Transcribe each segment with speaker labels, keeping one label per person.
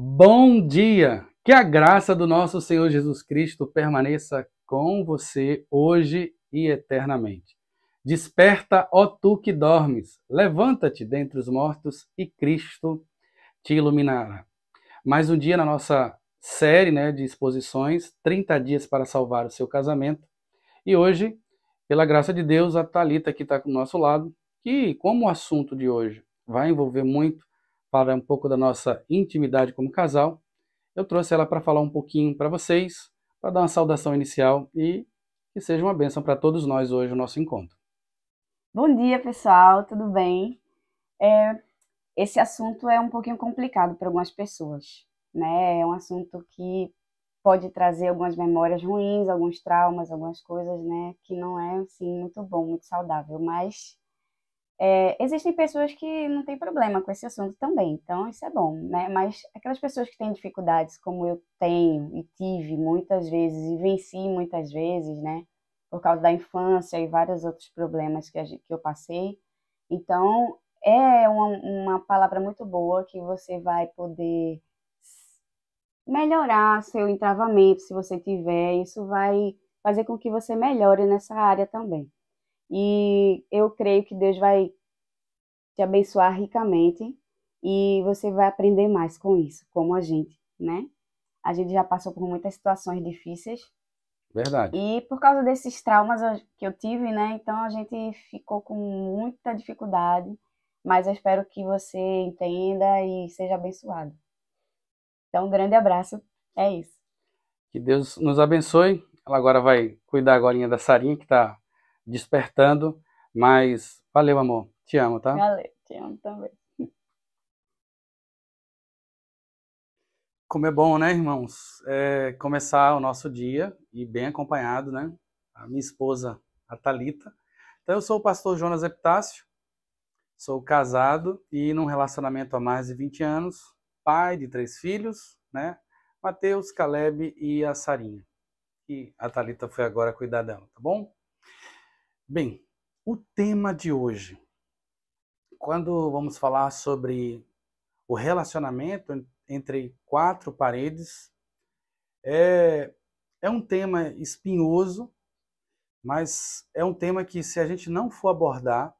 Speaker 1: Bom dia! Que a graça do nosso Senhor Jesus Cristo permaneça com você hoje e eternamente. Desperta, ó tu que dormes, levanta-te dentre os mortos e Cristo te iluminará. Mais um dia na nossa série, de exposições, 30 dias para salvar o seu casamento. E hoje, pela graça de Deus, a Thalita que está do nosso lado, que como o assunto de hoje vai envolver muito, para um pouco da nossa intimidade como casal, eu trouxe ela para falar um pouquinho para vocês, para dar uma saudação inicial e que seja uma bênção para todos nós hoje o nosso encontro.
Speaker 2: Bom dia, pessoal, tudo bem? Esse assunto é um pouquinho complicado para algumas pessoas, né? É um assunto que pode trazer algumas memórias ruins, alguns traumas, algumas coisas, né? Que não é, assim, muito bom, muito saudável, mas existem pessoas que não têm problema com esse assunto também, então isso é bom, né? Mas aquelas pessoas que têm dificuldades, como eu tenho e tive muitas vezes e venci muitas vezes, né? Por causa da infância e vários outros problemas que eu passei. Então, é uma palavra muito boa que você vai poder melhorar seu entravamento, se você tiver. Isso vai fazer com que você melhore nessa área também. E eu creio que Deus vai te abençoar ricamente e você vai aprender mais com isso, como a gente, né? A gente já passou por muitas situações difíceis
Speaker 1: Verdade.
Speaker 2: e por causa desses traumas que eu tive, né? Então a gente ficou com muita dificuldade, mas eu espero que você entenda e seja abençoado. Então, um grande abraço. É isso.
Speaker 1: Que Deus nos abençoe. Ela agora vai cuidar agora da Sarinha que está despertando, mas valeu, amor. Te amo, tá?
Speaker 2: Valeu, te amo também.
Speaker 1: Como é bom, né, irmãos? Começar o nosso dia e bem acompanhado, né? A minha esposa, a Thalita. Então, eu sou o pastor Jonas Epitácio, sou casado e num relacionamento há mais de 20 anos, pai de 3 filhos, né? Mateus, Caleb e a Sarinha. E a Thalita foi agora cuidar dela, tá bom? Bem, o tema de hoje, quando vamos falar sobre o relacionamento entre quatro paredes, é, é um tema espinhoso, mas é um tema que, se a gente não for abordar,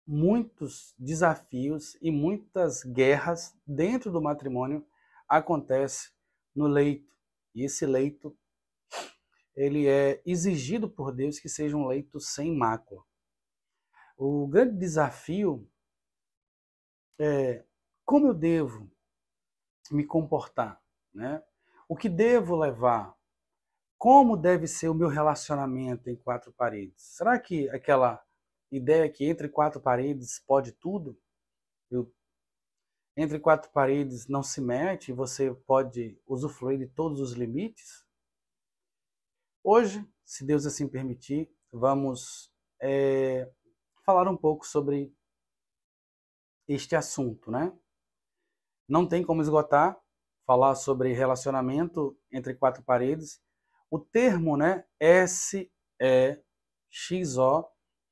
Speaker 1: muitos desafios e muitas guerras dentro do matrimônio acontece no leito. E esse leito, ele é exigido por Deus que seja um leito sem mácula. O grande desafio é como eu devo me comportar, né? O que devo levar? Como deve ser o meu relacionamento em quatro paredes? Será que aquela ideia que entre quatro paredes pode tudo? Eu, entre quatro paredes não se mete e você pode usufruir de todos os limites? Hoje, se Deus assim permitir, vamos falar um pouco sobre este assunto, né? Não tem como esgotar falar sobre relacionamento entre quatro paredes. O termo, né, SEXO,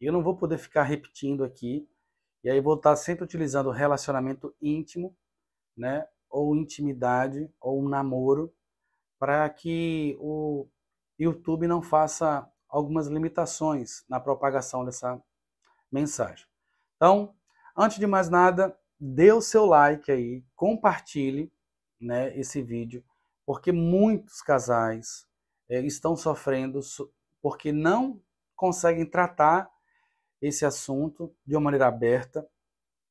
Speaker 1: eu não vou poder ficar repetindo aqui, e aí vou estar sempre utilizando relacionamento íntimo, né, ou intimidade, ou um namoro, para que o YouTube não faça algumas limitações na propagação dessa mensagem. Então, antes de mais nada, dê o seu like aí, compartilhe, né, esse vídeo, porque muitos casais estão sofrendo porque não conseguem tratar esse assunto de uma maneira aberta.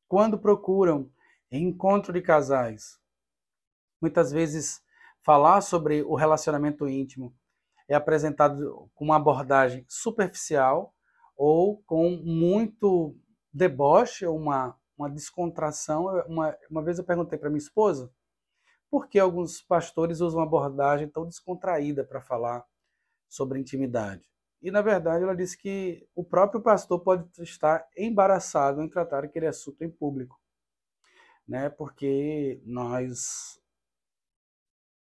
Speaker 1: Quando procuram encontro de casais, muitas vezes falar sobre o relacionamento íntimo é apresentado com uma abordagem superficial ou com muito deboche, uma descontração. Uma vez eu perguntei para minha esposa por que alguns pastores usam uma abordagem tão descontraída para falar sobre intimidade. E, na verdade, ela disse que o próprio pastor pode estar embaraçado em tratar aquele assunto em público, né? Porque nós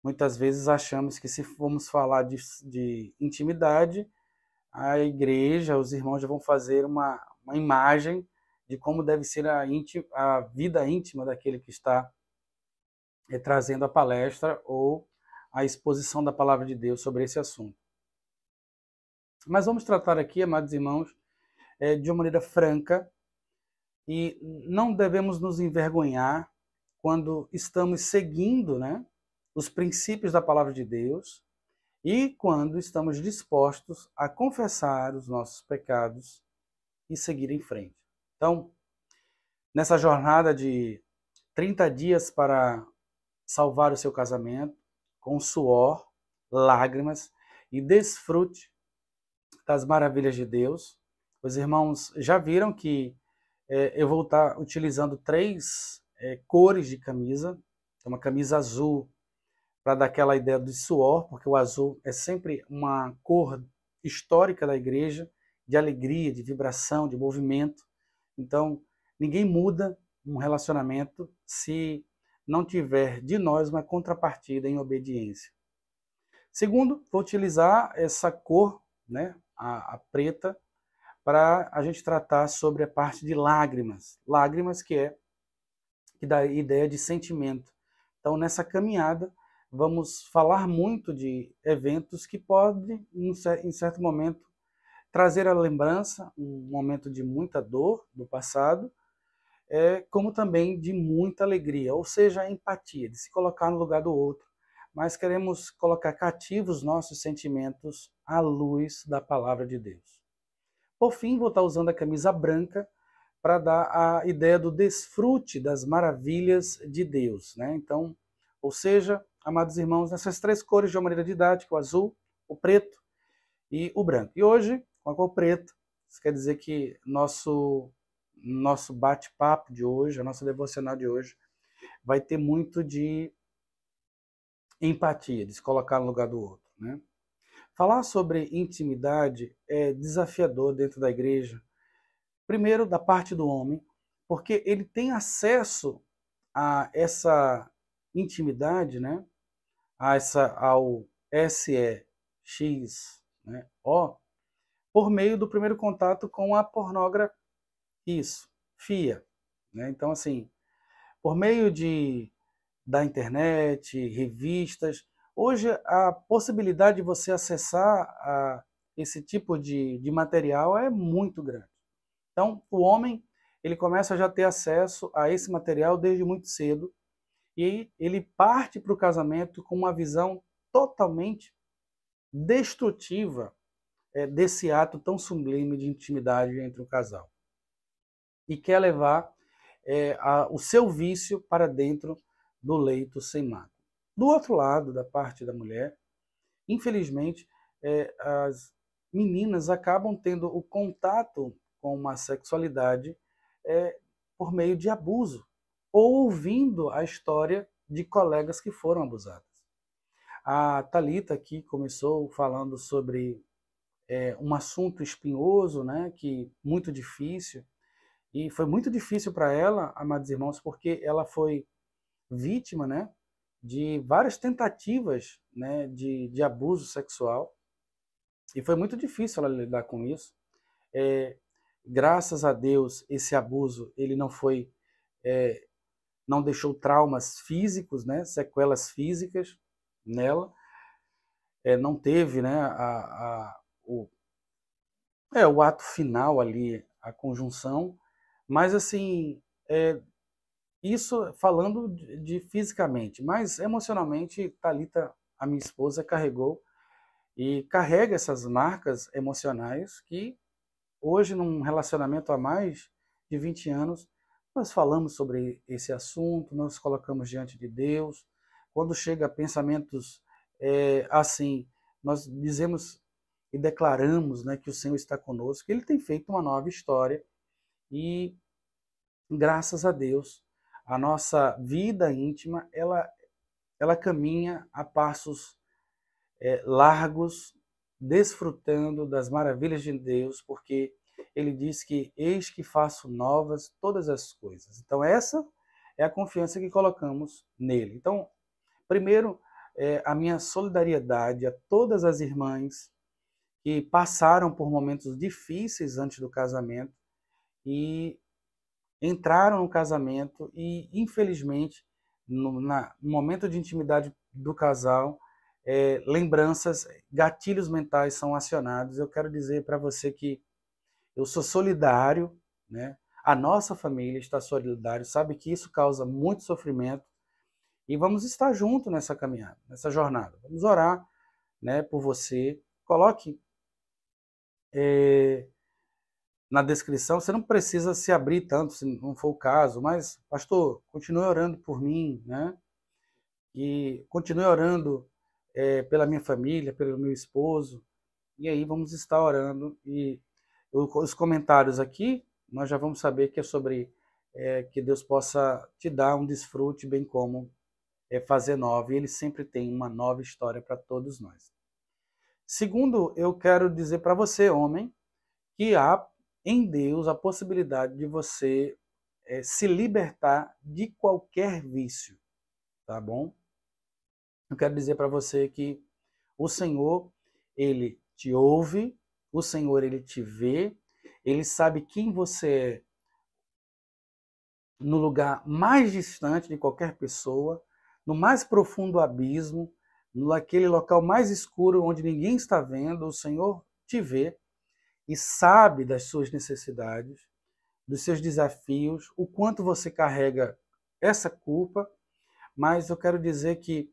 Speaker 1: muitas vezes achamos que se formos falar de intimidade, a igreja, os irmãos já vão fazer uma imagem de como deve ser a vida íntima daquele que está trazendo a palestra ou a exposição da palavra de Deus sobre esse assunto. Mas vamos tratar aqui, amados irmãos, de uma maneira franca, e não devemos nos envergonhar quando estamos seguindo, né, os princípios da palavra de Deus e quando estamos dispostos a confessar os nossos pecados e seguir em frente. Então, nessa jornada de 30 dias para salvar o seu casamento, com suor, lágrimas e desfrute das maravilhas de Deus, os irmãos já viram que eu vou estar utilizando 3 cores de camisa. Uma camisa azul para dar aquela ideia de suor, porque o azul é sempre uma cor histórica da igreja, de alegria, de vibração, de movimento. Então, ninguém muda um relacionamento se não tiver de nós uma contrapartida em obediência. Segundo, vou utilizar essa cor, né, a preta, para a gente tratar sobre a parte de lágrimas. Lágrimas que dá a ideia de sentimento. Então, nessa caminhada, vamos falar muito de eventos que podem, em certo momento, trazer a lembrança, um momento de muita dor do passado, como também de muita alegria, ou seja, a empatia, de se colocar no lugar do outro. Mas queremos colocar cativos nossos sentimentos à luz da palavra de Deus. Por fim, vou estar usando a camisa branca para dar a ideia do desfrute das maravilhas de Deus, né? Então, ou seja, amados irmãos, nessas 3 cores de uma maneira didática, o azul, o preto e o branco. E hoje, com a cor preta, isso quer dizer que nosso bate-papo de hoje, a nossa devocional de hoje, vai ter muito de empatia, de se colocar no lugar do outro, né? Falar sobre intimidade é desafiador dentro da igreja. Primeiro, da parte do homem, porque ele tem acesso a essa intimidade, né? Ao SEX, né? Por meio do primeiro contato com a pornografia, FIA. Né? Então, assim, por meio da internet, revistas, hoje a possibilidade de você acessar esse tipo de material é muito grande. Então, o homem ele começa a já ter acesso a esse material desde muito cedo e ele parte para o casamento com uma visão totalmente destrutiva desse ato tão sublime de intimidade entre o casal. E quer levar o seu vício para dentro do leito sem mácula. Do outro lado, da parte da mulher, infelizmente, as meninas acabam tendo o contato com uma sexualidade por meio de abuso, ou ouvindo a história de colegas que foram abusadas. A Thalita aqui começou falando sobre um assunto espinhoso, né, que muito difícil, e foi muito difícil para ela, amados irmãos, porque ela foi vítima, né, de várias tentativas, né, de abuso sexual, e foi muito difícil ela lidar com isso. Graças a Deus, esse abuso ele não deixou traumas físicos, né, sequelas físicas nela, não teve, né, o ato final ali, a conjunção, mas assim, isso falando de fisicamente, mas emocionalmente, Thalita, a minha esposa, carregou e carrega essas marcas emocionais que hoje, num relacionamento há mais de 20 anos, nós falamos sobre esse assunto, nós colocamos diante de Deus. Quando chega a pensamentos assim, nós dizemos e declaramos, né, que o Senhor está conosco, que Ele tem feito uma nova história e, graças a Deus, a nossa vida íntima, ela caminha a passos largos, desfrutando das maravilhas de Deus, porque Ele diz que eis que faço novas todas as coisas. Então essa é a confiança que colocamos nele. Então, primeiro, a minha solidariedade a todas as irmãs que passaram por momentos difíceis antes do casamento e entraram no casamento e, infelizmente, no momento de intimidade do casal, lembranças, gatilhos mentais são acionados. Eu quero dizer para você que eu sou solidário, né? A nossa família está solidária, sabe que isso causa muito sofrimento e vamos estar juntos nessa caminhada, nessa jornada. Vamos orar, né, por você. Coloque na descrição, você não precisa se abrir tanto, se não for o caso, mas, pastor, continue orando por mim, né? E continue orando pela minha família, pelo meu esposo, e aí vamos estar orando. E os comentários aqui, nós já vamos saber que é sobre que Deus possa te dar um desfrute, bem como fazer nova, e Ele sempre tem uma nova história para todos nós. Segundo, eu quero dizer para você, homem, que há em Deus a possibilidade de você se libertar de qualquer vício, tá bom? Eu quero dizer para você que o Senhor, Ele te ouve, o Senhor, Ele te vê, Ele sabe quem você é no lugar mais distante de qualquer pessoa, no mais profundo abismo, naquele local mais escuro onde ninguém está vendo, o Senhor te vê e sabe das suas necessidades, dos seus desafios, o quanto você carrega essa culpa, mas eu quero dizer que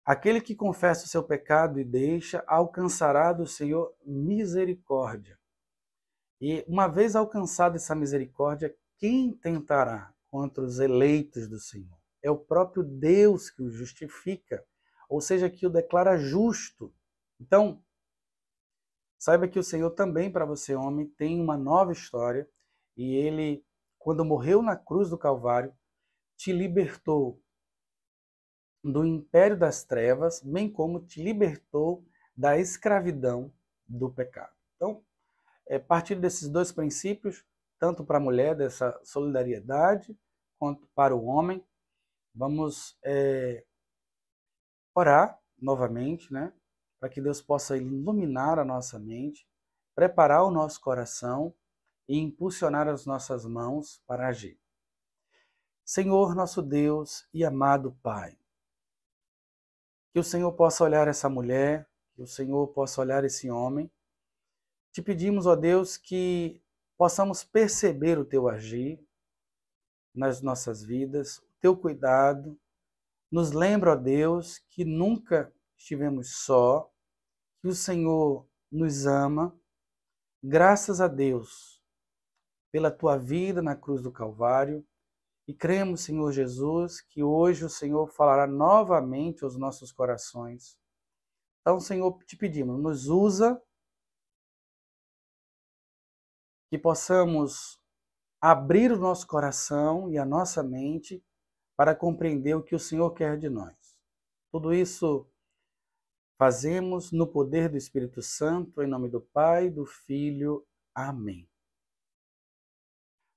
Speaker 1: aquele que confessa o seu pecado e deixa, alcançará do Senhor misericórdia. E uma vez alcançada essa misericórdia, quem tentará contra os eleitos do Senhor? É o próprio Deus que o justifica, ou seja, que o declara justo. Então, saiba que o Senhor também, para você, homem, tem uma nova história, e Ele, quando morreu na cruz do Calvário, te libertou do império das trevas, bem como te libertou da escravidão do pecado. Então, a partir desses dois princípios, tanto para a mulher, dessa solidariedade, quanto para o homem, vamos orar novamente, né? Para que Deus possa iluminar a nossa mente, preparar o nosso coração e impulsionar as nossas mãos para agir. Senhor, nosso Deus e amado Pai, que o Senhor possa olhar essa mulher, que o Senhor possa olhar esse homem. Te pedimos, ó Deus, que possamos perceber o Teu agir nas nossas vidas, o Teu cuidado. Nos lembra, ó Deus, que nunca estivemos só, que o Senhor nos ama. Graças a Deus pela Tua vida na cruz do Calvário. E cremos, Senhor Jesus, que hoje o Senhor falará novamente aos nossos corações. Então, Senhor, te pedimos, nos usa, que possamos abrir o nosso coração e a nossa mente para compreender o que o Senhor quer de nós. Tudo isso fazemos no poder do Espírito Santo, em nome do Pai, do Filho. Amém.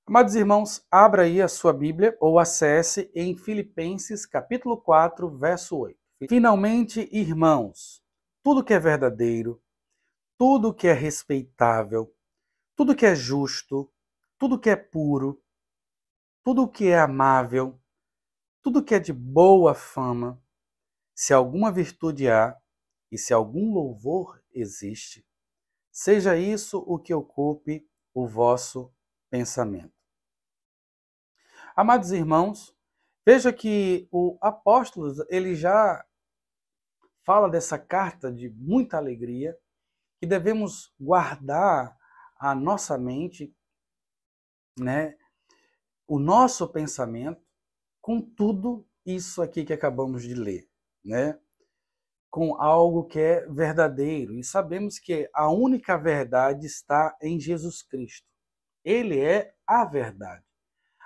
Speaker 1: Amados irmãos, abra aí a sua Bíblia ou acesse em Filipenses capítulo 4, verso 8. Finalmente, irmãos, tudo que é verdadeiro, tudo que é respeitável, tudo que é justo, tudo que é puro, tudo que é amável, tudo que é de boa fama, se alguma virtude há e se algum louvor existe, seja isso o que ocupe o vosso pensamento. Amados irmãos, veja que o apóstolo ele já fala dessa carta de muita alegria, que devemos guardar a nossa mente, né, o nosso pensamento com tudo isso aqui que acabamos de ler, né? Com algo que é verdadeiro. E sabemos que a única verdade está em Jesus Cristo. Ele é a verdade.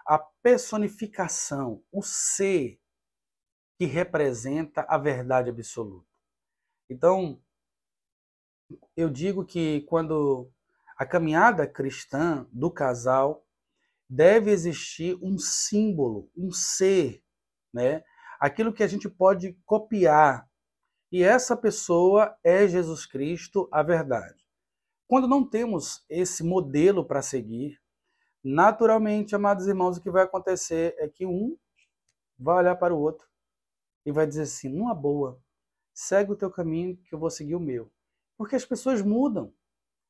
Speaker 1: A personificação, o ser que representa a verdade absoluta. Então, eu digo que quando a caminhada cristã do casal deve existir um símbolo, um ser, né? Aquilo que a gente pode copiar. E essa pessoa é Jesus Cristo, a verdade. Quando não temos esse modelo para seguir, naturalmente, amados irmãos, o que vai acontecer é que um vai olhar para o outro e vai dizer assim, numa boa, segue o teu caminho que eu vou seguir o meu. Porque as pessoas mudam.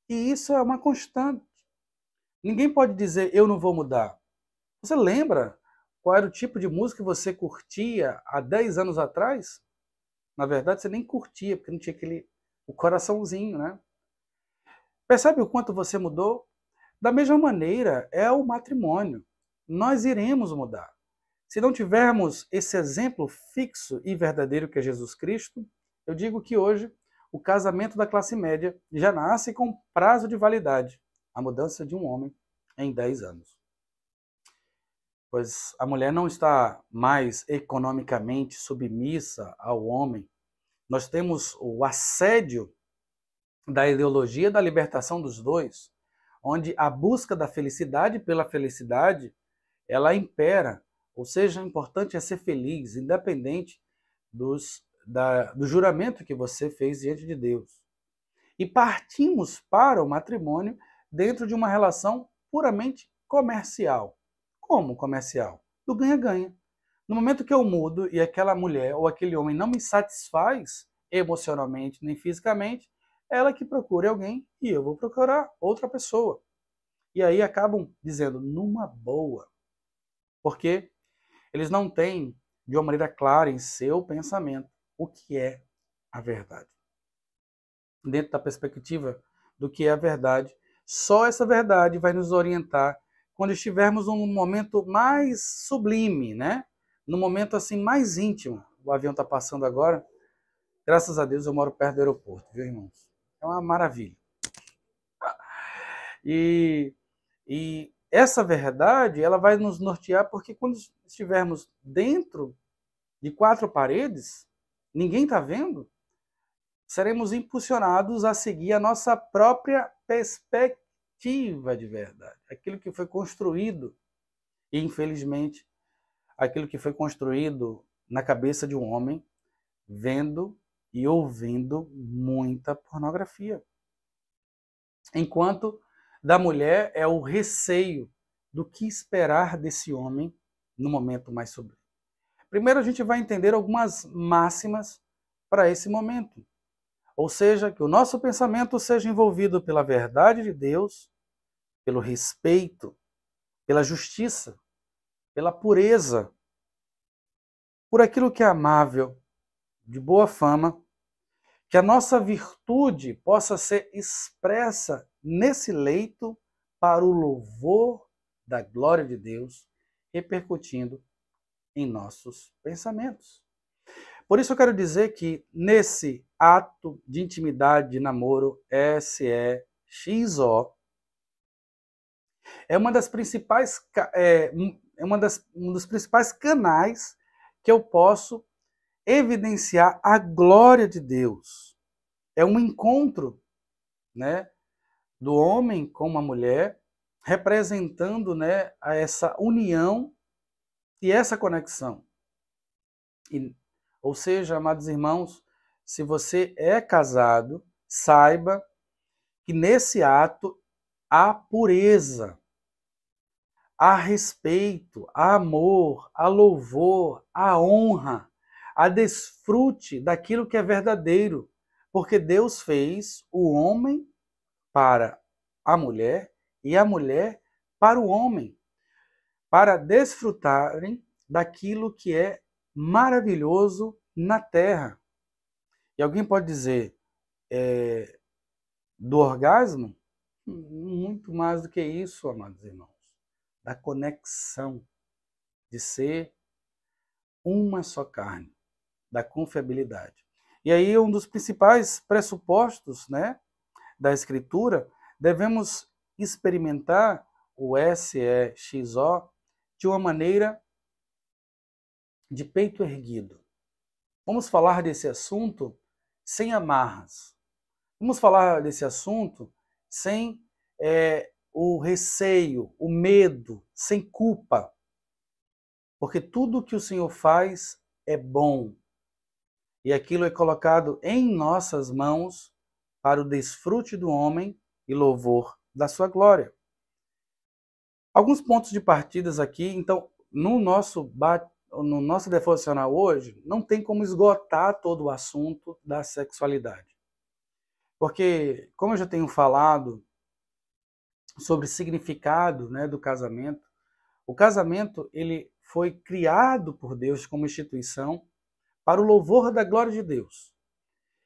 Speaker 1: E isso é uma constante. Ninguém pode dizer, eu não vou mudar. Você lembra qual era o tipo de música que você curtia há 10 anos atrás? Na verdade, você nem curtia, porque não tinha o coraçãozinho, né? Percebe o quanto você mudou? Da mesma maneira, é o matrimônio. Nós iremos mudar. Se não tivermos esse exemplo fixo e verdadeiro que é Jesus Cristo, eu digo que hoje o casamento da classe média já nasce com prazo de validade, a mudança de um homem em 10 anos. Pois a mulher não está mais economicamente submissa ao homem. Nós temos o assédio da ideologia da libertação dos dois, onde a busca da felicidade pela felicidade, ela impera. Ou seja, o importante é ser feliz, independente do juramento que você fez diante de Deus. E partimos para o matrimônio dentro de uma relação puramente comercial. Como comercial? Do ganha-ganha. No momento que eu mudo e aquela mulher ou aquele homem não me satisfaz emocionalmente nem fisicamente, ela que procure alguém e eu vou procurar outra pessoa. E aí acabam dizendo, numa boa. Porque eles não têm, de uma maneira clara em seu pensamento, o que é a verdade. Dentro da perspectiva do que é a verdade, só essa verdade vai nos orientar quando estivermos num momento mais sublime, né? Num momento assim mais íntimo. O avião está passando agora. Graças a Deus eu moro perto do aeroporto, viu, irmãos? É uma maravilha. E essa verdade, ela vai nos nortear porque quando estivermos dentro de quatro paredes, ninguém está vendo, seremos impulsionados a seguir a nossa própria perspectiva de verdade. Aquilo que foi construído, e infelizmente, aquilo que foi construído na cabeça de um homem, vendo e ouvindo muita pornografia. Enquanto da mulher é o receio do que esperar desse homem no momento mais sublime. Primeiro a gente vai entender algumas máximas para esse momento. Ou seja, que o nosso pensamento seja envolvido pela verdade de Deus, pelo respeito, pela justiça, pela pureza, por aquilo que é amável, de boa fama, que a nossa virtude possa ser expressa nesse leito para o louvor da glória de Deus, repercutindo em nossos pensamentos. Por isso eu quero dizer que nesse ato de intimidade, de namoro, SEXO, é uma das principais, um dos principais canais que eu posso evidenciar a glória de Deus. É um encontro, né, do homem com uma mulher, representando, né, essa união e essa conexão. Ou seja, amados irmãos, se você é casado, saiba que nesse ato há pureza, há respeito, há amor, há louvor, há honra, há desfrute daquilo que é verdadeiro, porque Deus fez o homem para a mulher e a mulher para o homem, para desfrutarem daquilo que é maravilhoso na terra. E alguém pode dizer, do orgasmo? Muito mais do que isso, amados irmãos. Da conexão, de ser uma só carne, da confiabilidade. E aí um dos principais pressupostos, né, da Escritura, devemos experimentar o SEXO de uma maneira de peito erguido. Vamos falar desse assunto sem amarras. Vamos falar desse assunto sem o receio, o medo, sem culpa. Porque tudo que o Senhor faz é bom. E aquilo é colocado em nossas mãos para o desfrute do homem e louvor da sua glória. Alguns pontos de partidas aqui, então, no nosso no nosso devocional hoje, não tem como esgotar todo o assunto da sexualidade. Porque, como eu já tenho falado sobre o significado, né, do casamento, o casamento ele foi criado por Deus como instituição para o louvor da glória de Deus.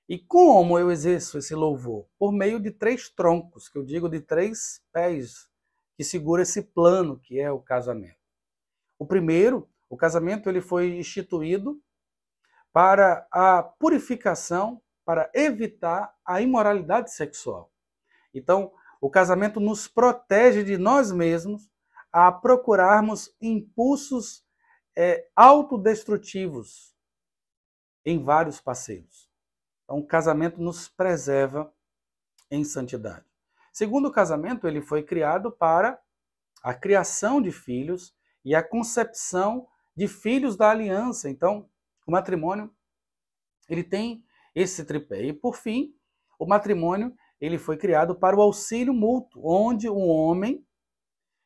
Speaker 1: E como eu exerço esse louvor? Por meio de 3 troncos, que eu digo de 3 pés, que segura esse plano que é o casamento. O primeiro, o casamento ele foi instituído para a purificação, para evitar a imoralidade sexual. Então, o casamento nos protege de nós mesmos a procurarmos impulsos autodestrutivos em vários parceiros. Então, o casamento nos preserva em santidade. Segundo, o casamento ele foi criado para a criação de filhos e a concepção de filhos da aliança. Então, o matrimônio ele tem esse tripé. E, por fim, o matrimônio ele foi criado para o auxílio mútuo, onde o homem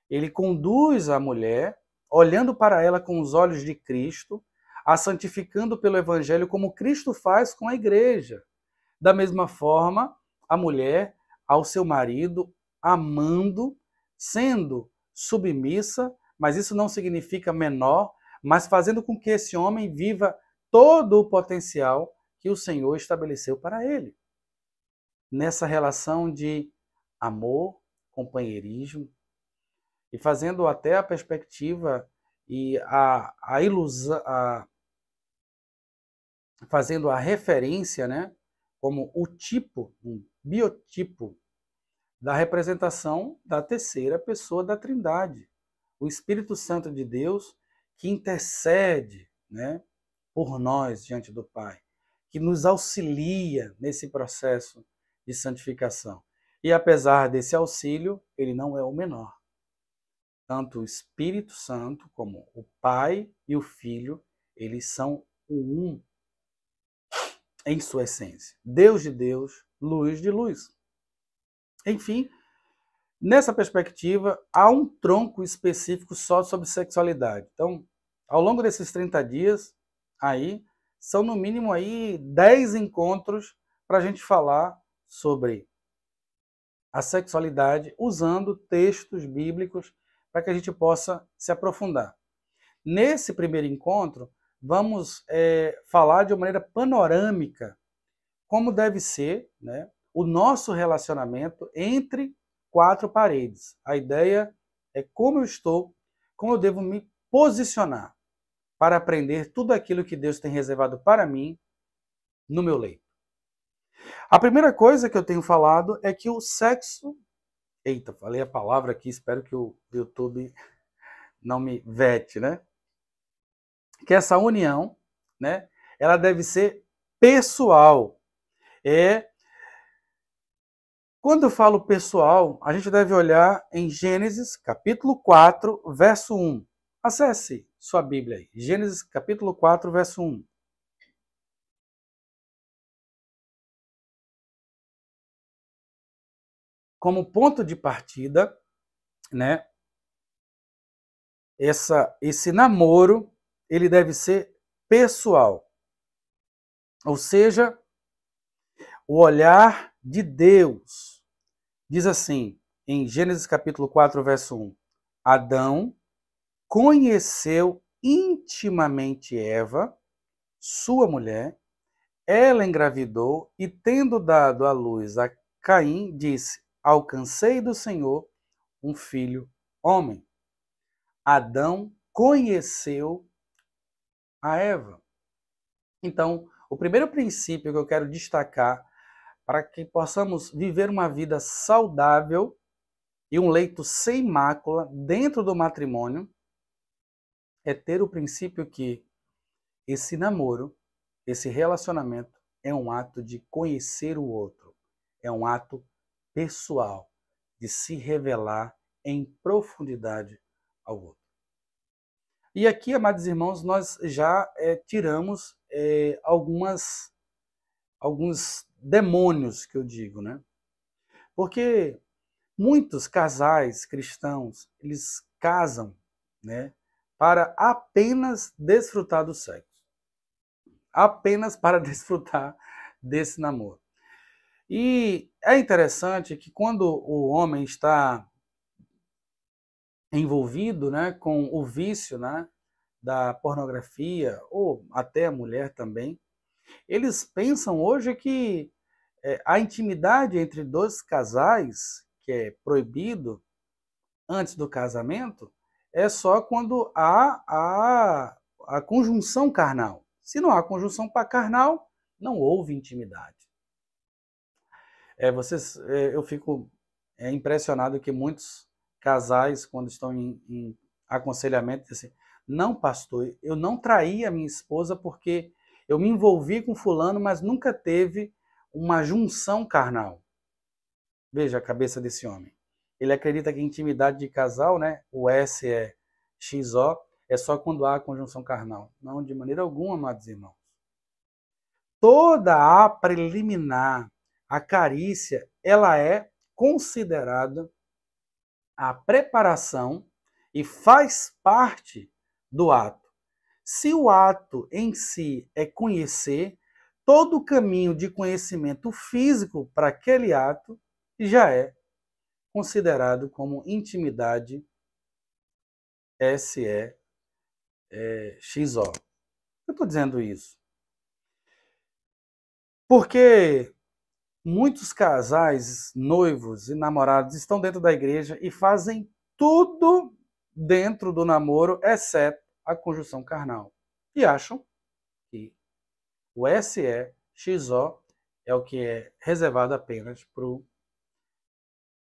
Speaker 1: ele conduz a mulher, olhando para ela com os olhos de Cristo, a santificando pelo Evangelho como Cristo faz com a igreja. Da mesma forma, a mulher ao seu marido, amando, sendo submissa, mas isso não significa menor, mas fazendo com que esse homem viva todo o potencial que o Senhor estabeleceu para ele. Nessa relação de amor, companheirismo, e fazendo até a perspectiva e a ilusão, fazendo a referência, né, como o tipo, um biotipo da representação da terceira pessoa da Trindade, o Espírito Santo de Deus que intercede, né, por nós diante do Pai, que nos auxilia nesse processo de santificação. E apesar desse auxílio, ele não é o menor. Tanto o Espírito Santo como o Pai e o Filho, eles são o um em sua essência. Deus de Deus, luz de luz. Enfim, nessa perspectiva, há um tronco específico só sobre sexualidade. Então, ao longo desses 30 dias, aí, são no mínimo aí 10 encontros para a gente falar sobre a sexualidade, usando textos bíblicos para que a gente possa se aprofundar. Nesse primeiro encontro, vamos falar de uma maneira panorâmica como deve ser, né, o nosso relacionamento entre 4 paredes. A ideia é como eu estou, como eu devo me posicionar para aprender tudo aquilo que Deus tem reservado para mim no meu leito. A primeira coisa que eu tenho falado é que o sexo... Eita, falei a palavra aqui, espero que o YouTube não me vete, né? Que essa união, né, ela deve ser pessoal. Quando eu falo pessoal, a gente deve olhar em Gênesis, capítulo 4, verso 1. Acesse sua Bíblia aí. Gênesis, capítulo 4, verso 1. Como ponto de partida, né, esse namoro, ele deve ser pessoal. Ou seja, o olhar de Deus. Diz assim, em Gênesis capítulo 4, verso 1. Adão conheceu intimamente Eva, sua mulher, ela engravidou e, tendo dado à luz a Caim, disse, alcancei do Senhor um filho homem. Adão conheceu a Eva. Então, o primeiro princípio que eu quero destacar para que possamos viver uma vida saudável e um leito sem mácula dentro do matrimônio é ter o princípio que esse namoro, esse relacionamento é um ato de conhecer o outro, é um ato pessoal, de se revelar em profundidade ao outro. E aqui, amados irmãos, nós já tiramos alguns demônios, que eu digo, né? Porque muitos casais cristãos, eles casam, né, para apenas desfrutar do sexo. Apenas para desfrutar desse namoro. E é interessante que quando o homem está envolvido, né, com o vício, né, da pornografia, ou até a mulher também, eles pensam hoje que a intimidade entre dois casais, que é proibido antes do casamento, é só quando há a conjunção carnal. Se não há conjunção carnal, não houve intimidade. Eu fico impressionado que muitos casais, quando estão em aconselhamento, dizem assim, não, pastor, eu não traí a minha esposa porque eu me envolvi com fulano, mas nunca teve uma junção carnal. Veja a cabeça desse homem. Ele acredita que intimidade de casal, né, o S é XO, é só quando há conjunção carnal. Não, de maneira alguma, amados irmãos. Toda a preliminar, a carícia, ela é considerada a preparação e faz parte do ato. Se o ato em si é conhecer, todo o caminho de conhecimento físico para aquele ato já é considerado como intimidade SEXO. Eu estou dizendo isso porque muitos casais, noivos e namorados estão dentro da igreja e fazem tudo dentro do namoro, exceto a conjunção carnal. E acham que o SEXO é o que é reservado apenas para o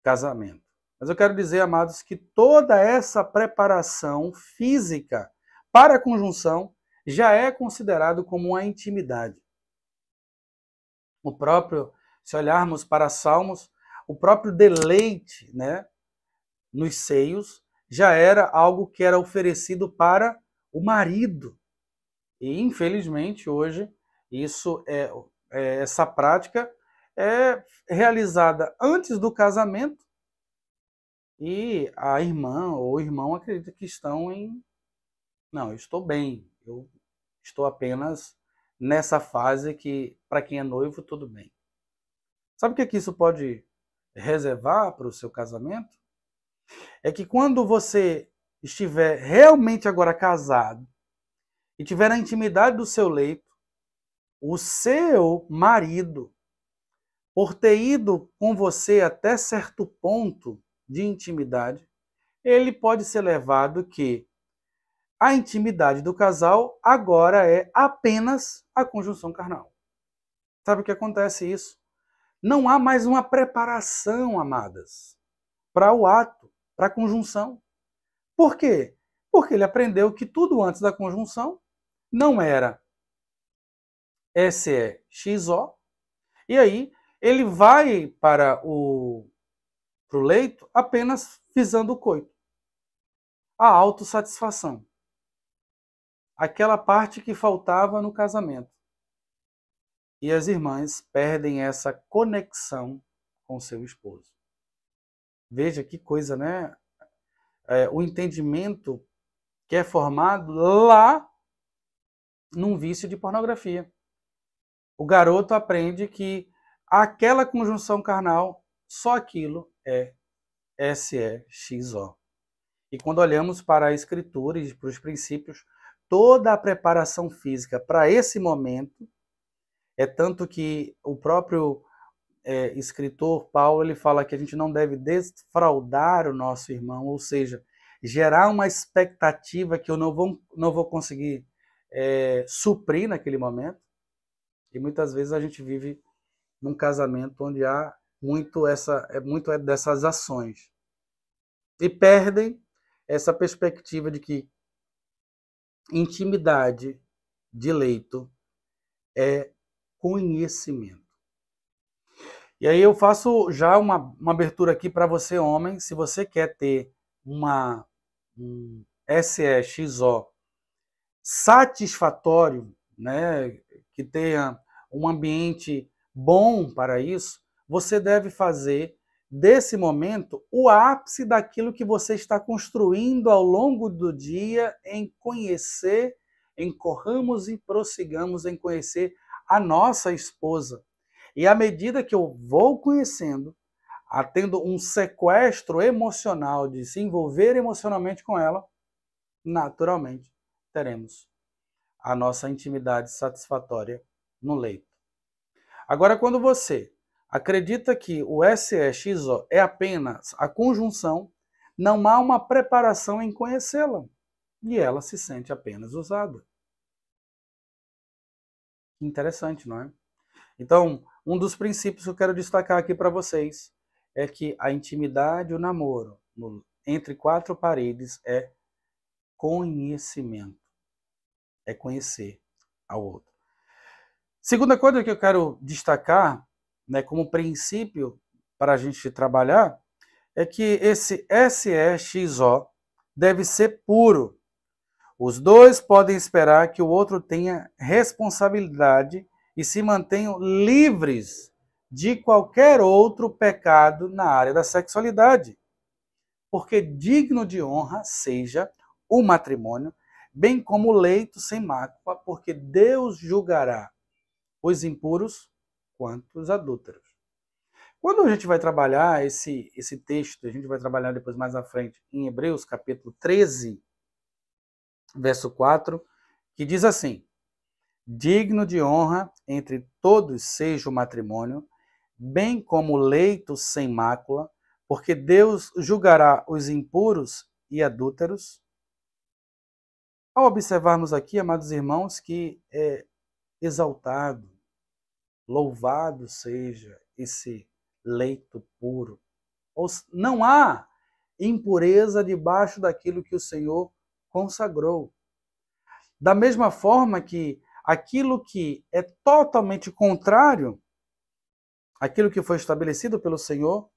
Speaker 1: casamento. Mas eu quero dizer, amados, que toda essa preparação física para a conjunção já é considerado como uma intimidade. O próprio, se olharmos para Salmos, o próprio deleite, né, nos seios já era algo que era oferecido para o marido. E, infelizmente, hoje, essa prática é realizada antes do casamento e a irmã ou o irmão acredita que estão em... Não, eu estou bem, eu estou apenas nessa fase que, para quem é noivo, tudo bem. Sabe o que isso pode reservar para o seu casamento? É que quando você estiver realmente agora casado e tiver na intimidade do seu leito, o seu marido, por ter ido com você até certo ponto de intimidade, ele pode ser levado que a intimidade do casal agora é apenas a conjunção carnal. Sabe o que acontece isso? Não há mais uma preparação, amadas, para o ato, para a conjunção. Por quê? Porque ele aprendeu que tudo antes da conjunção não era SEXO, e aí ele vai para o leito apenas visando o coito. A autossatisfação. Aquela parte que faltava no casamento. E as irmãs perdem essa conexão com seu esposo. Veja que coisa, né? O entendimento que é formado lá num vício de pornografia. O garoto aprende que aquela conjunção carnal, só aquilo é SEXO. E quando olhamos para a Escritura e para os princípios, toda a preparação física para esse momento, é tanto que o próprio escritor Paulo ele fala que a gente não deve defraudar o nosso irmão, ou seja, gerar uma expectativa que eu não vou conseguir suprir naquele momento. E muitas vezes a gente vive num casamento onde há muito dessas ações. E perdem essa perspectiva de que intimidade de leito é conhecimento. E aí eu faço já uma abertura aqui para você, homem, se você quer ter um SEXO satisfatório, né, que tenha um ambiente bom para isso, você deve fazer desse momento o ápice daquilo que você está construindo ao longo do dia em conhecer, em corramos e prossigamos em conhecer a nossa esposa. E à medida que eu vou conhecendo, tendo um sequestro emocional de se envolver emocionalmente com ela, naturalmente teremos a nossa intimidade satisfatória no leito. Agora, quando você acredita que o SEXO é apenas a conjunção, não há uma preparação em conhecê-la e ela se sente apenas usada. Interessante, não é? Então, um dos princípios que eu quero destacar aqui para vocês é que a intimidade, o namoro entre quatro paredes é conhecimento. É conhecer ao outro. Segunda coisa que eu quero destacar, né, como princípio para a gente trabalhar, é que esse SEXO deve ser puro. Os dois podem esperar que o outro tenha responsabilidade e se mantenham livres de qualquer outro pecado na área da sexualidade. Porque digno de honra seja o matrimônio, bem como o leito sem mácula, porque Deus julgará os impuros quanto os adúlteros. Quando a gente vai trabalhar esse texto, a gente vai trabalhar depois mais à frente em Hebreus capítulo 13, verso 4, que diz assim: digno de honra entre todos seja o matrimônio, bem como o leito sem mácula, porque Deus julgará os impuros e adúlteros. Ao observarmos aqui, amados irmãos, que é exaltado, louvado seja esse leito puro. Não há impureza debaixo daquilo que o Senhor consagrou. Da mesma forma que aquilo que é totalmente contrário àquilo que foi estabelecido pelo Senhor,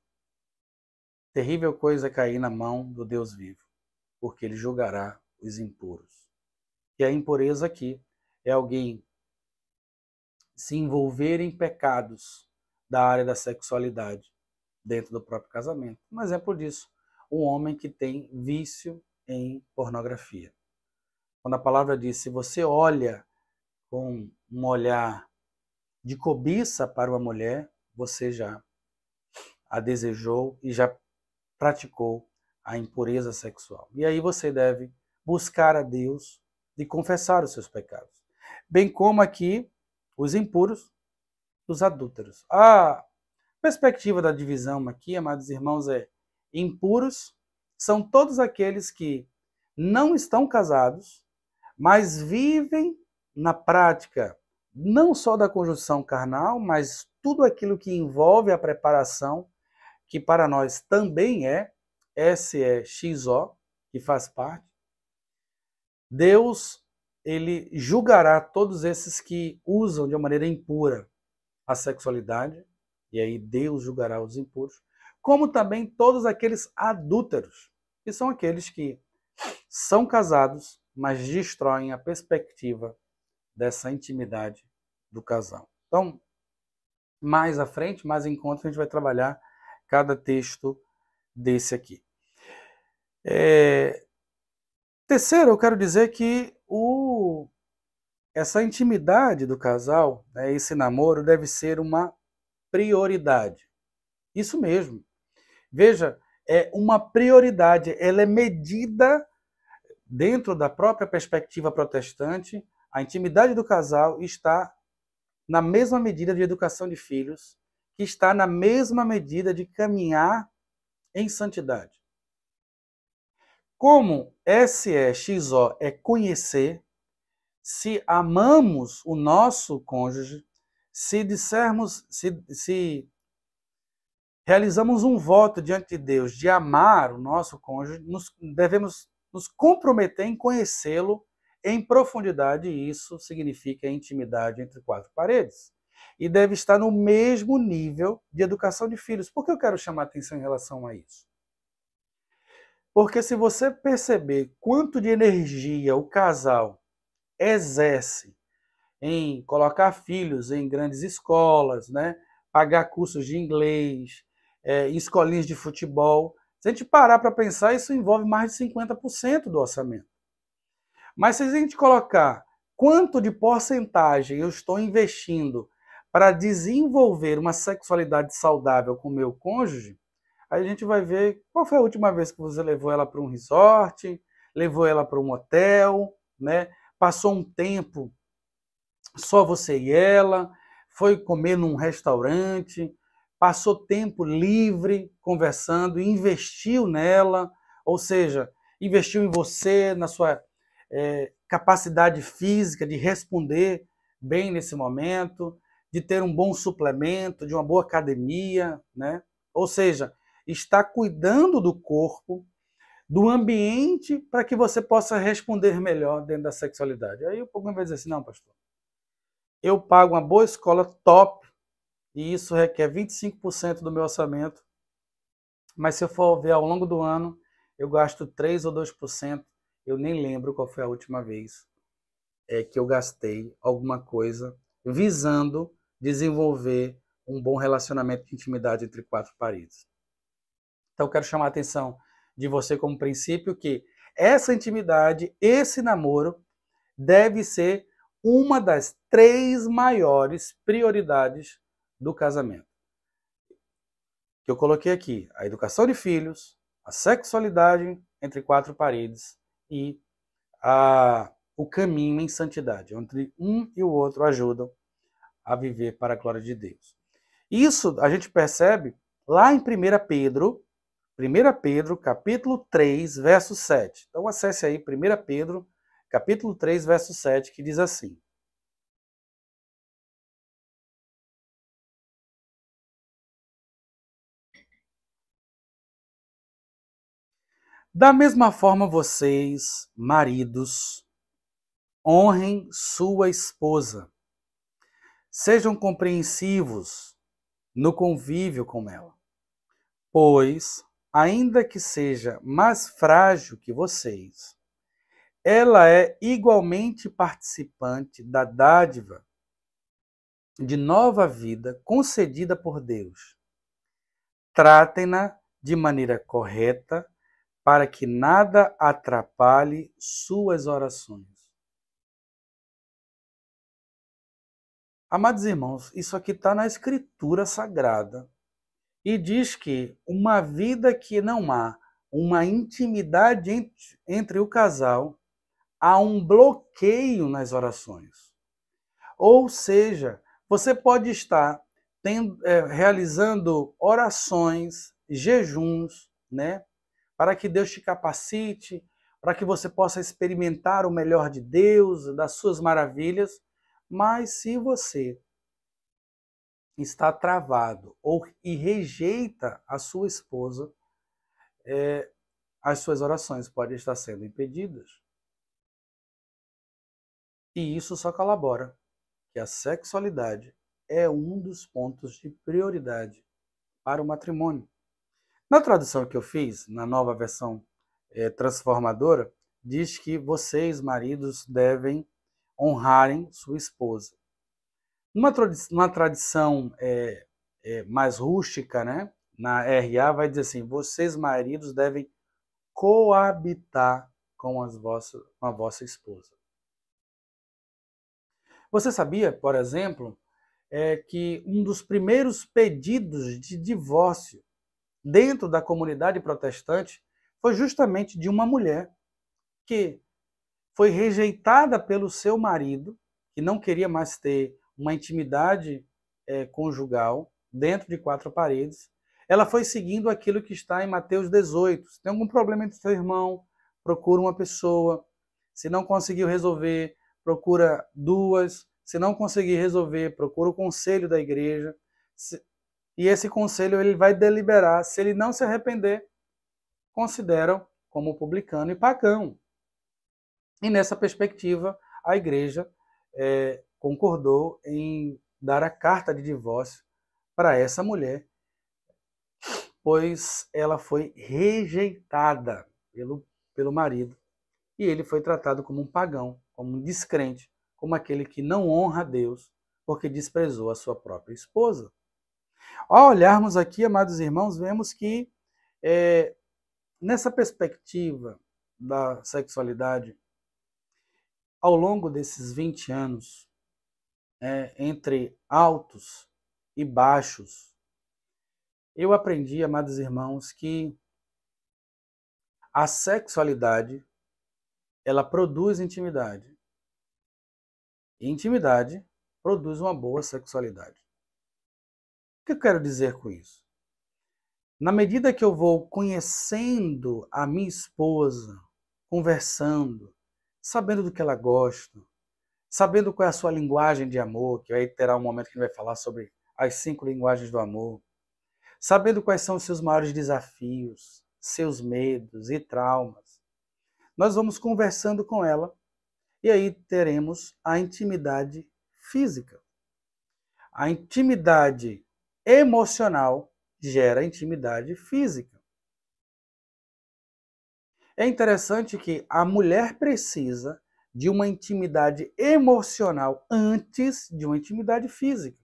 Speaker 1: terrível coisa é cair na mão do Deus vivo, porque ele julgará os impuros. E a impureza aqui é alguém se envolver em pecados da área da sexualidade dentro do próprio casamento. Um exemplo disso, um homem que tem vício em pornografia. Quando a palavra diz, se você olha com um olhar de cobiça para uma mulher, você já a desejou e já praticou a impureza sexual. E aí você deve buscar a Deus e confessar os seus pecados. Bem como aqui os impuros, os adúlteros. A perspectiva da divisão aqui, amados irmãos, é impuros são todos aqueles que não estão casados, mas vivem na prática não só da conjunção carnal, mas tudo aquilo que envolve a preparação, que para nós também é SEXO, que faz parte. Deus, ele julgará todos esses que usam de uma maneira impura a sexualidade, e aí Deus julgará os impuros, como também todos aqueles adúlteros, que são aqueles que são casados, mas destroem a perspectiva dessa intimidade do casal. Então, mais à frente, mais em conta, a gente vai trabalhar cada texto desse aqui. Terceiro, eu quero dizer que essa intimidade do casal, né, esse namoro, deve ser uma prioridade. Isso mesmo. Veja, é uma prioridade. Ela é medida dentro da própria perspectiva protestante. A intimidade do casal está na mesma medida de educação de filhos, que está na mesma medida de caminhar em santidade. Como SEXO é conhecer, se amamos o nosso cônjuge, se dissermos, se realizamos um voto diante de Deus de amar o nosso cônjuge, devemos nos comprometer em conhecê-lo em profundidade, e isso significa intimidade entre quatro paredes. E deve estar no mesmo nível de educação de filhos. Por que eu quero chamar a atenção em relação a isso? Porque se você perceber quanto de energia o casal exerce em colocar filhos em grandes escolas, né? Pagar cursos de inglês, em escolinhas de futebol. Se a gente parar para pensar, isso envolve mais de 50% do orçamento. Mas se a gente colocar quanto de porcentagem eu estou investindo para desenvolver uma sexualidade saudável com o meu cônjuge, aí a gente vai ver qual foi a última vez que você levou ela para um resort, levou ela para um hotel, né? Passou um tempo só você e ela, foi comer num restaurante, passou tempo livre conversando, investiu nela, ou seja, investiu em você, na sua capacidade física de responder bem nesse momento, de ter um bom suplemento, de uma boa academia, né? Ou seja, está cuidando do corpo, do ambiente, para que você possa responder melhor dentro da sexualidade. Aí o problema vai dizer assim, não, pastor, eu pago uma boa escola top, e isso requer 25% do meu orçamento, mas se eu for ver ao longo do ano, eu gasto 3 ou 2%, eu nem lembro qual foi a última vez que eu gastei alguma coisa visando desenvolver um bom relacionamento de intimidade entre quatro paredes. Então, eu quero chamar a atenção de você como princípio que essa intimidade, esse namoro, deve ser uma das 3 maiores prioridades do casamento. Que eu coloquei aqui: a educação de filhos, a sexualidade entre quatro paredes e o caminho em santidade, onde um e o outro ajudam a viver para a glória de Deus. Isso a gente percebe lá em 1 Pedro, capítulo 3, verso 7. Então acesse aí 1 Pedro, capítulo 3, verso 7, que diz assim: da mesma forma vocês, maridos, honrem sua esposa. Sejam compreensivos no convívio com ela, pois, ainda que seja mais frágil que vocês, ela é igualmente participante da dádiva de nova vida concedida por Deus. Tratem-na de maneira correta para que nada atrapalhe suas orações. Amados irmãos, isso aqui está na Escritura Sagrada e diz que uma vida que não há uma intimidade entre o casal, há um bloqueio nas orações. Ou seja, você pode estar realizando orações, jejuns, né, para que Deus te capacite, para que você possa experimentar o melhor de Deus, das suas maravilhas, mas se você está travado e rejeita a sua esposa, as suas orações podem estar sendo impedidas. E isso só colabora que a sexualidade é um dos pontos de prioridade para o matrimônio. Na tradução que eu fiz, na nova versão transformadora, diz que vocês, maridos, devem honrarem sua esposa. Numa tradição mais rústica, né, na RA, vai dizer assim: vocês, maridos, devem coabitar com a vossa esposa. Você sabia, por exemplo, que um dos primeiros pedidos de divórcio dentro da comunidade protestante foi justamente de uma mulher que foi rejeitada pelo seu marido, que não queria mais ter uma intimidade conjugal dentro de quatro paredes. Ela foi seguindo aquilo que está em Mateus 18. Se tem algum problema entre seu irmão, procura uma pessoa. Se não conseguiu resolver, procura duas. Se não conseguir resolver, procura o conselho da igreja. E esse conselho ele vai deliberar. Se ele não se arrepender, consideram como publicano e pagão. E nessa perspectiva, a igreja concordou em dar a carta de divórcio para essa mulher, pois ela foi rejeitada pelo marido. E ele foi tratado como um pagão, como um descrente, como aquele que não honra a Deus, porque desprezou a sua própria esposa. Ao olharmos aqui, amados irmãos, vemos que nessa perspectiva da sexualidade, ao longo desses 20 anos, entre altos e baixos, eu aprendi, amados irmãos, que a sexualidade, ela produz intimidade. E intimidade produz uma boa sexualidade. O que eu quero dizer com isso? Na medida que eu vou conhecendo a minha esposa, conversando, sabendo do que ela gosta, sabendo qual é a sua linguagem de amor, que aí terá um momento que a gente vai falar sobre as 5 linguagens do amor, sabendo quais são os seus maiores desafios, seus medos e traumas, nós vamos conversando com ela e aí teremos a intimidade física. A intimidade emocional gera intimidade física. É interessante que a mulher precisa de uma intimidade emocional antes de uma intimidade física.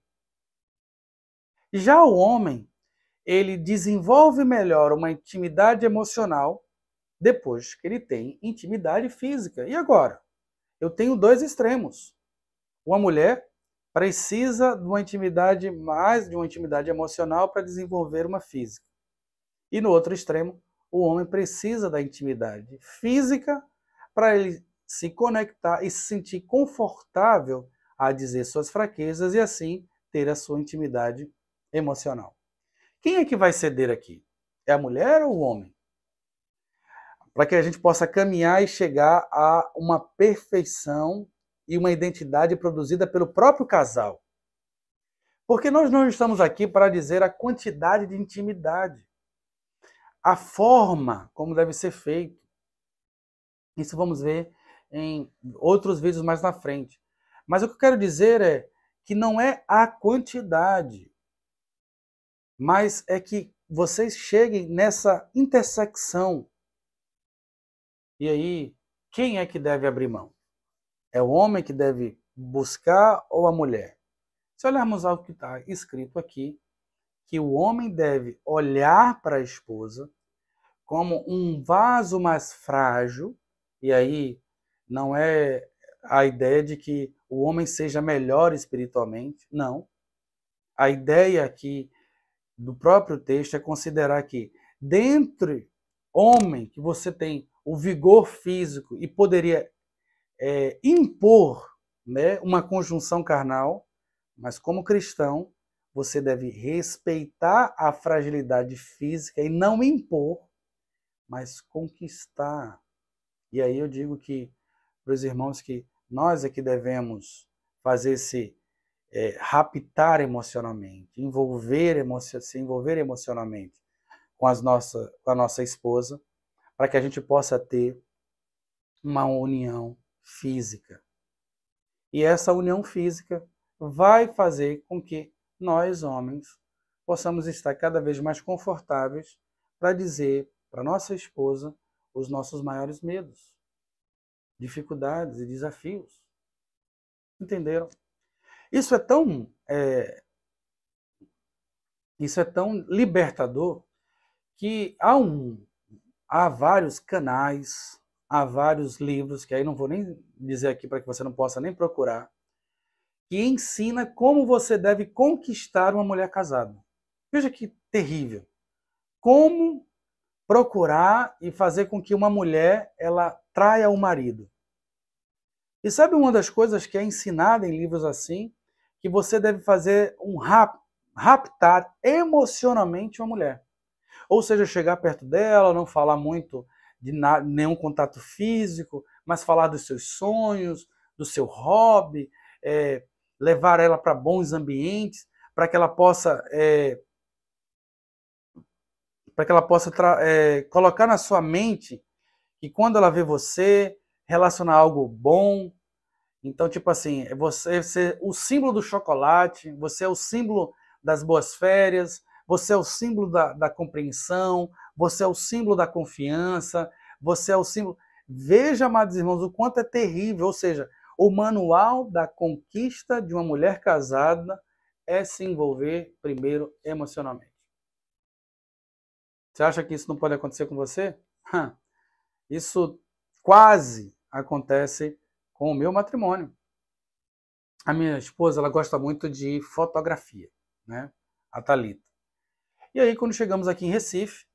Speaker 1: Já o homem, ele desenvolve melhor uma intimidade emocional depois que ele tem intimidade física. E agora? Eu tenho 2 extremos. Uma mulher precisa de uma intimidade, mais de uma intimidade emocional para desenvolver uma física. E no outro extremo, o homem precisa da intimidade física para ele se conectar e se sentir confortável a dizer suas fraquezas e assim ter a sua intimidade emocional. Quem é que vai ceder aqui? É a mulher ou o homem? Para que a gente possa caminhar e chegar a uma perfeição e uma identidade produzida pelo próprio casal. Porque nós não estamos aqui para dizer a quantidade de intimidade, a forma como deve ser feito. Isso vamos ver em outros vídeos mais na frente. Mas o que eu quero dizer é que não é a quantidade, mas é que vocês cheguem nessa intersecção. E aí, quem é que deve abrir mão? É o homem que deve buscar ou a mulher? Se olharmos ao que está escrito aqui, que o homem deve olhar para a esposa como um vaso mais frágil, e aí não é a ideia de que o homem seja melhor espiritualmente, não. A ideia aqui do próprio texto é considerar que dentre homem que você tem o vigor físico e poderia impor, né, uma conjunção carnal, mas como cristão, você deve respeitar a fragilidade física e não impor, mas conquistar. E aí eu digo que para os irmãos que nós é que devemos fazer esse raptar emocionalmente, se envolver emocionalmente com a nossa esposa, para que a gente possa ter uma união física. E essa união física vai fazer com que nós, homens, possamos estar cada vez mais confortáveis para dizer para nossa esposa os nossos maiores medos, dificuldades e desafios. Entenderam? Isso é tão libertador que há vários canais, há vários livros, que aí não vou nem dizer aqui para que você não possa nem procurar, que ensina como você deve conquistar uma mulher casada. Veja que terrível. Como procurar e fazer com que uma mulher ela traia o marido. E sabe uma das coisas que é ensinada em livros assim? Que você deve fazer raptar emocionalmente uma mulher. Ou seja, chegar perto dela, não falar muito de nenhum contato físico, mas falar dos seus sonhos, do seu hobby, levar ela para bons ambientes, para que ela possa colocar na sua mente que quando ela vê você, relacionar algo bom. Então, tipo assim, você é o símbolo do chocolate, você é o símbolo das boas férias, você é o símbolo da compreensão, você é o símbolo da confiança, você é o símbolo... Veja, amados irmãos, o quanto é terrível, ou seja, o manual da conquista de uma mulher casada é se envolver primeiro emocionalmente. Você acha que isso não pode acontecer com você? Isso quase acontece com o meu matrimônio. A minha esposa, ela gosta muito de fotografia, né? A Thalita. E aí, quando chegamos aqui em Recife,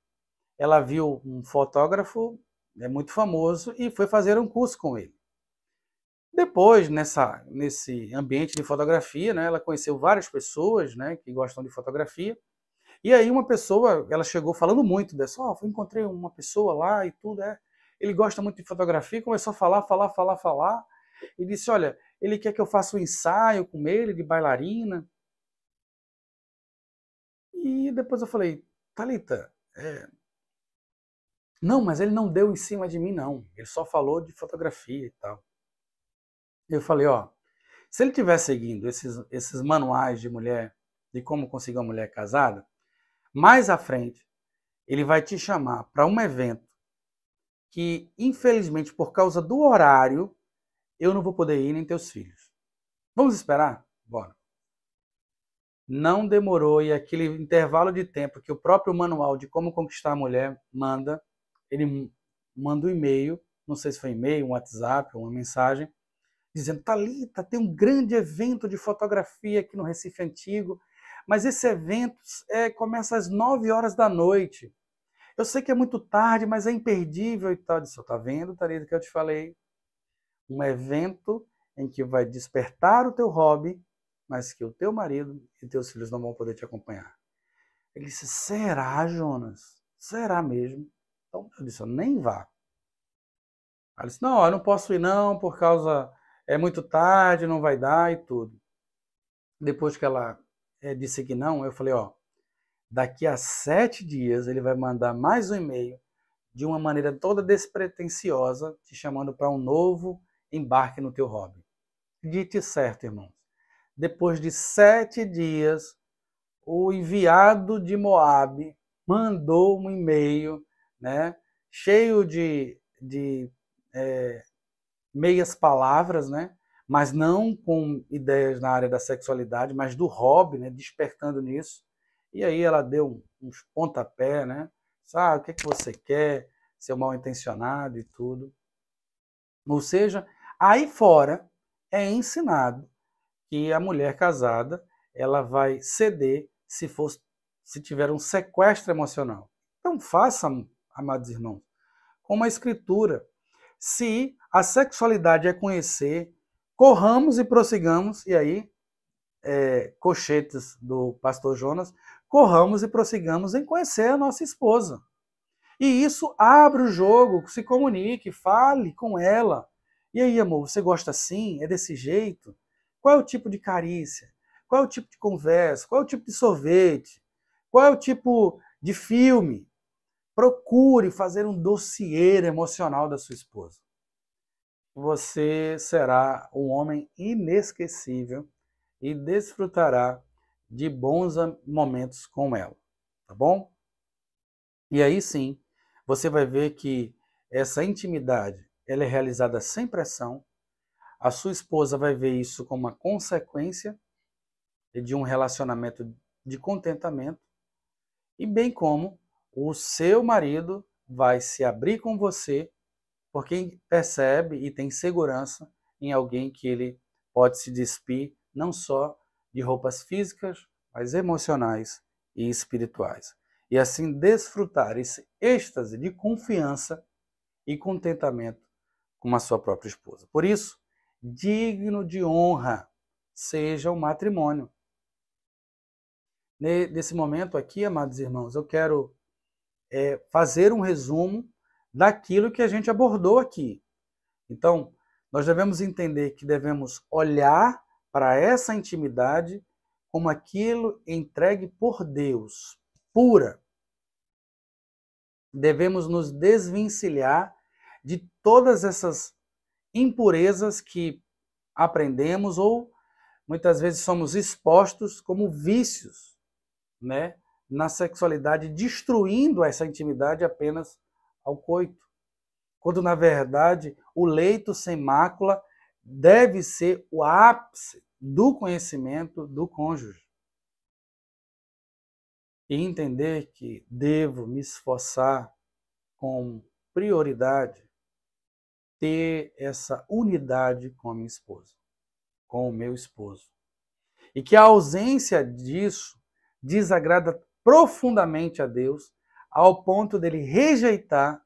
Speaker 1: ela viu um fotógrafo muito famoso e foi fazer um curso com ele. Depois, nesse ambiente de fotografia, né, ela conheceu várias pessoas, né, que gostam de fotografia. E aí uma pessoa, ela chegou falando muito dessa, encontrei uma pessoa lá e tudo, ele gosta muito de fotografia, começou a falar, e disse, olha, ele quer que eu faça um ensaio com ele de bailarina. E depois eu falei, Thalita, não, mas ele não deu em cima de mim, não. Ele só falou de fotografia e tal. Eu falei, se ele estiver seguindo esses manuais de mulher, de como conseguir uma mulher casada, mais à frente, ele vai te chamar para um evento que, infelizmente, por causa do horário, eu não vou poder ir nem teus filhos. Vamos esperar? Bora. Não demorou, e aquele intervalo de tempo que o próprio manual de como conquistar a mulher manda, ele manda um e-mail, não sei se foi e-mail, um WhatsApp, uma mensagem, dizendo, Thalita, tem um grande evento de fotografia aqui no Recife Antigo, mas esse evento começa às 9 horas da noite. Eu sei que é muito tarde, mas é imperdível e tal. Eu disse, tá vendo, Thalita, que eu te falei? Um evento em que vai despertar o teu hobby, mas que o teu marido e teus filhos não vão poder te acompanhar. Ele disse, será, Jonas? Será mesmo? Então eu disse, nem vá. Ela disse, não, eu não posso ir não, por causa, é muito tarde, não vai dar e tudo. Depois que ela disse que não, eu falei, daqui a 7 dias ele vai mandar mais um e-mail de uma maneira toda despretensiosa, te chamando para um novo embarque no teu hobby. Dite certo, irmãos. Depois de 7 dias, o enviado de Moabe mandou um e-mail, né, cheio de meias palavras, né, mas não com ideias na área da sexualidade, mas do hobby, né, despertando nisso. E aí ela deu uns pontapé, né? Sabe, o que é que você quer? Ser mal intencionado e tudo. Ou seja, aí fora é ensinado que a mulher casada ela vai ceder se tiver um sequestro emocional. Então façam, amados irmãos, como a Escritura. Se a sexualidade é conhecer, corramos e prossigamos, e aí, cochetes do pastor Jonas, corramos e prossigamos em conhecer a nossa esposa. E isso abre o jogo, se comunique, fale com ela. E aí, amor, você gosta assim? É desse jeito? Qual é o tipo de carícia? Qual é o tipo de conversa? Qual é o tipo de sorvete? Qual é o tipo de filme? Procure fazer um dossiê emocional da sua esposa. Você será um homem inesquecível e desfrutará de bons momentos com ela, tá bom? E aí sim, você vai ver que essa intimidade ela é realizada sem pressão. A sua esposa vai ver isso como uma consequência de um relacionamento de contentamento, e bem como o seu marido vai se abrir com você porque percebe e tem segurança em alguém que ele pode se despir não só de roupas físicas, mas emocionais e espirituais. E assim desfrutar esse êxtase de confiança e contentamento com a sua própria esposa. Por isso, digno de honra seja o matrimônio. Nesse momento aqui, amados irmãos, eu quero fazer um resumo daquilo que a gente abordou aqui. Então, nós devemos entender que devemos olhar para essa intimidade como aquilo entregue por Deus, pura. Devemos nos desvencilhar de todas essas impurezas que aprendemos ou muitas vezes somos expostos como vícios, né, na sexualidade, destruindo essa intimidade apenas ao coito. Quando, na verdade, o leito sem mácula deve ser o ápice do conhecimento do cônjuge. e entender que devo me esforçar com prioridade ter essa unidade com a minha esposa, com o meu esposo. E que a ausência disso desagrada profundamente a Deus, ao ponto dele rejeitar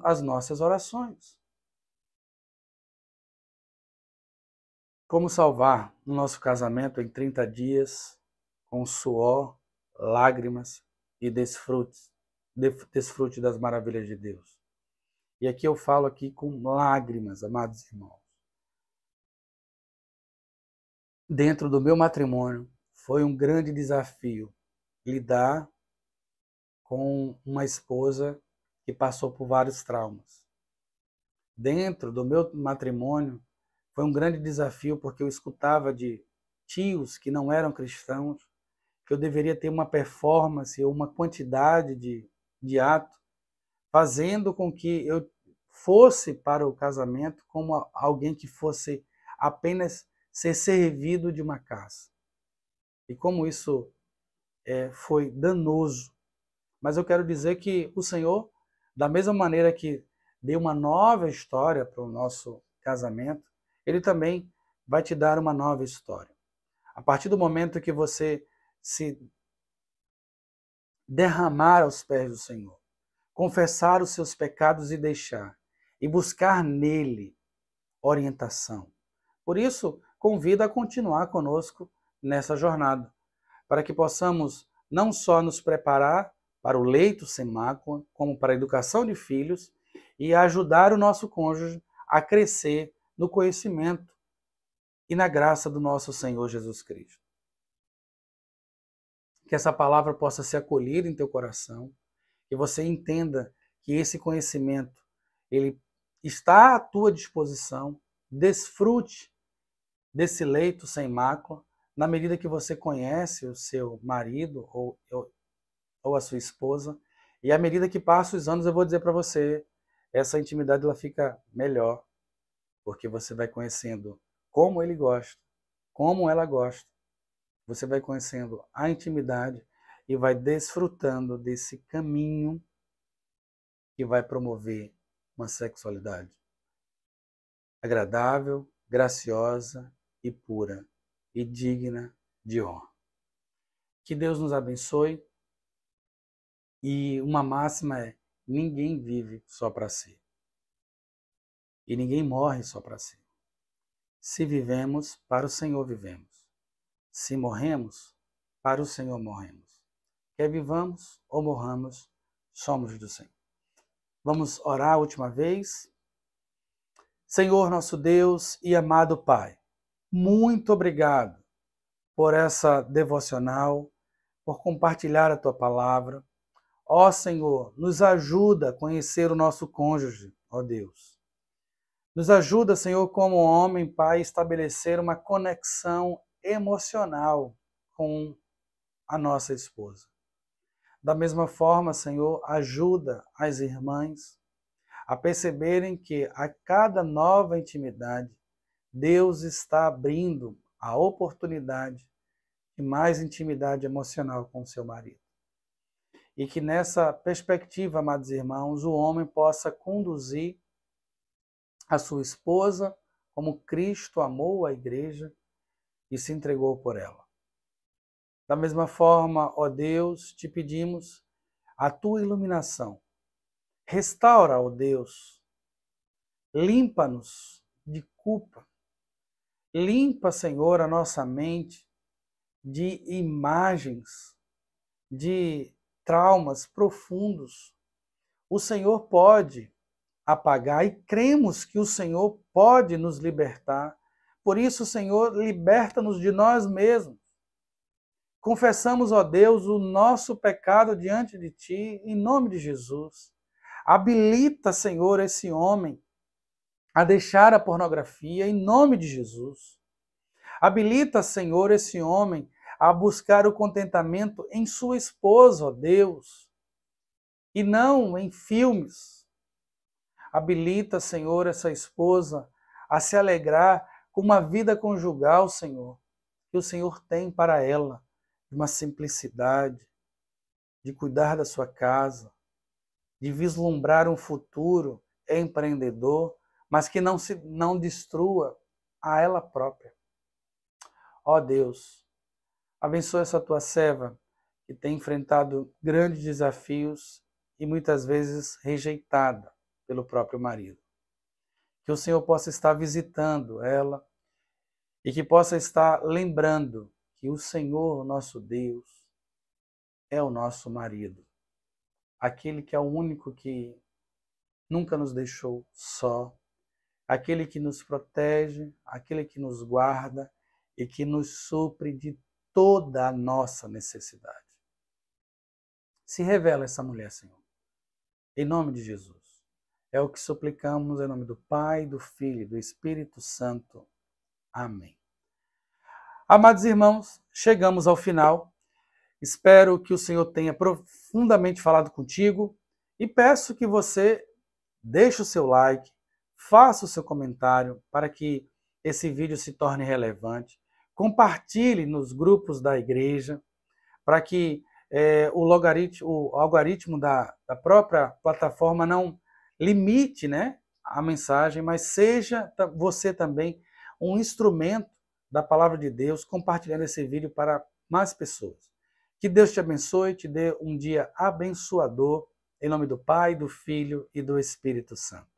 Speaker 1: as nossas orações. Como salvar o nosso casamento em 30 dias com suor, lágrimas e desfrute das maravilhas de Deus. E aqui eu falo aqui com lágrimas, amados irmãos. Dentro do meu matrimônio, foi um grande desafio lidar com uma esposa que passou por vários traumas. Dentro do meu matrimônio, foi um grande desafio porque eu escutava de tios que não eram cristãos que eu deveria ter uma performance ou uma quantidade de ato, fazendo com que eu fosse para o casamento como alguém que fosse apenas ser servido de uma casa. E como isso foi danoso. Mas eu quero dizer que o Senhor, da mesma maneira que deu uma nova história para o nosso casamento, Ele também vai te dar uma nova história. A partir do momento que você se derramar aos pés do Senhor, confessar os seus pecados e deixar, e buscar nele orientação. Por isso, convido a continuar conosco nessa jornada, para que possamos não só nos preparar para o leito sem mácula, como para a educação de filhos e ajudar o nosso cônjuge a crescer no conhecimento e na graça do nosso Senhor Jesus Cristo. Que essa palavra possa ser acolhida em teu coração, que você entenda que esse conhecimento ele está à tua disposição, desfrute desse leito sem mácula, na medida que você conhece o seu marido ou a sua esposa, e à medida que passam os anos, eu vou dizer para você, essa intimidade ela fica melhor, porque você vai conhecendo como ele gosta, como ela gosta, você vai conhecendo a intimidade e vai desfrutando desse caminho que vai promover uma sexualidade agradável, graciosa e pura e digna de honra. Que Deus nos abençoe e uma máxima é: ninguém vive só para si e ninguém morre só para si. Se vivemos, para o Senhor vivemos. Se morremos, para o Senhor morremos. Quer vivamos ou morramos, somos do Senhor. Vamos orar a última vez. Senhor nosso Deus e amado Pai, muito obrigado por essa devocional, por compartilhar a Tua palavra. Ó Senhor, nos ajuda a conhecer o nosso cônjuge, ó Deus. Nos ajuda, Senhor, como homem, Pai, a estabelecer uma conexão emocional com a nossa esposa. Da mesma forma, Senhor, ajuda as irmãs a perceberem que a cada nova intimidade, Deus está abrindo a oportunidade de mais intimidade emocional com o seu marido. E que nessa perspectiva, amados irmãos, o homem possa conduzir a sua esposa como Cristo amou a igreja e se entregou por ela. Da mesma forma, ó Deus, te pedimos a tua iluminação. Restaura, ó Deus, limpa-nos de culpa. Limpa, Senhor, a nossa mente de imagens, de traumas profundos. O Senhor pode apagar e cremos que o Senhor pode nos libertar. Por isso, Senhor, liberta-nos de nós mesmos. Confessamos, ó Deus, o nosso pecado diante de Ti, em nome de Jesus. Habilita, Senhor, esse homem a deixar a pornografia, em nome de Jesus. Habilita, Senhor, esse homem a buscar o contentamento em sua esposa, ó Deus, e não em filmes. Habilita, Senhor, essa esposa a se alegrar com uma vida conjugal, Senhor, que o Senhor tem para ela, de uma simplicidade, de cuidar da sua casa, de vislumbrar um futuro empreendedor, mas que não destrua a ela própria. Ó Deus, abençoa essa tua serva que tem enfrentado grandes desafios e muitas vezes rejeitada pelo próprio marido. Que o Senhor possa estar visitando ela e que possa estar lembrando que o Senhor, nosso Deus, é o nosso marido. Aquele que é o único que nunca nos deixou só, aquele que nos protege, aquele que nos guarda e que nos supre de toda a nossa necessidade. Se revela essa mulher, Senhor, em nome de Jesus. É o que suplicamos em nome do Pai, do Filho e do Espírito Santo. Amém. Amados irmãos, chegamos ao final. Espero que o Senhor tenha profundamente falado contigo e peço que você deixe o seu like, faça o seu comentário para que esse vídeo se torne relevante. Compartilhe nos grupos da igreja para que o algoritmo da própria plataforma não limite, né, a mensagem, mas seja você também um instrumento da palavra de Deus, compartilhando esse vídeo para mais pessoas. Que Deus te abençoe, te dê um dia abençoador, em nome do Pai, do Filho e do Espírito Santo.